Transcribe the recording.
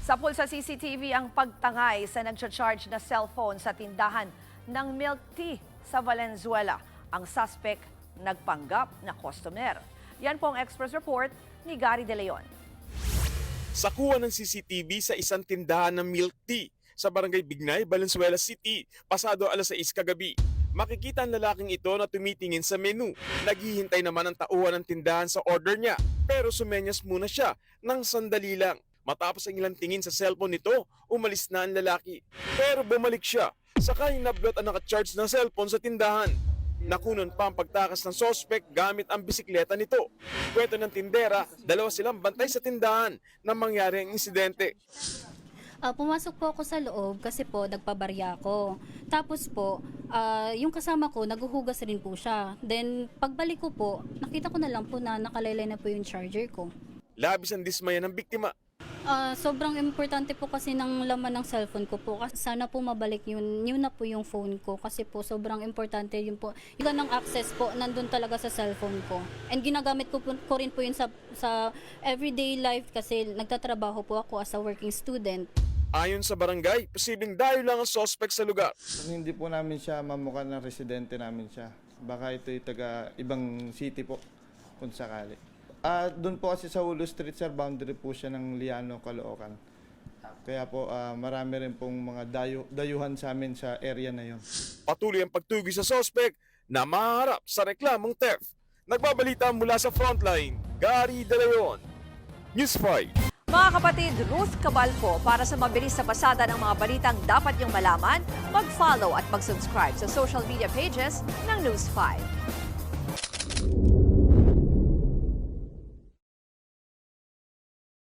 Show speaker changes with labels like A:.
A: Sa pulsa CCTV ang pagtangay sa nagcha-charge na cellphone sa tindahan ng milk tea sa Valenzuela. Ang suspect nagpanggap na customer. Yan po ang Express Report ni Gary De Leon.
B: Sa kuha ng CCTV sa isang tindahan ng milk tea sa Barangay Bignay, Valenzuela City, pasado alas 6 kagabi. Makikita ang lalaking ito na tumitingin sa menu. Naghihintay naman ang tauhan ng tindahan sa order niya. Pero sumenyas muna siya ng sandali lang. Matapos ang ilang tingin sa cellphone nito, umalis na ang lalaki. Pero bumalik siya, saka hinablot ang nakacharge ng cellphone sa tindahan. Nakunan pa ang pagtakas ng sospek gamit ang bisikleta nito. Kwento ng tindera, dalawa silang bantay sa tindahan nang mangyari ang insidente.
C: Pumasok po ako sa loob kasi po nagpabarya ako. Tapos po, yung kasama ko, naguhugas rin po siya. Then, pagbalik ko po, nakita ko na lang po na nakalaylay na po yung charger ko.
B: Labis ang dismaya ng biktima.
C: Sobrang importante po kasi ng laman ng cellphone ko po. Sana po mabalik yun na po yung phone ko. Kasi po sobrang importante yun po. Yung ng access po, nandun talaga sa cellphone ko. And ginagamit ko rin po yun sa everyday life kasi nagtatrabaho po ako as a working student.
B: Ayon sa barangay, posibleng dayo lang ang sospek sa lugar.
D: Hindi po namin siya mamukha ng residente namin siya. Baka ito'y taga ibang city po kung sakali. Doon po kasi sa Hulu Street, sir, boundary po siya ng Liano, Caloocan. Kaya po marami rin pong mga dayuhan sa amin sa area na yon.
B: Patuloy ang pagtugi sa sospek na maharap sa reklamong theft. Nagbabalita mula sa frontline, Gary De Leon, News 5.
A: Mga kapatid, Ruth Cabalco, para sa mabilis na pasada ng mga balitang dapat niyong malaman, mag-follow at mag-subscribe sa social media pages ng News 5.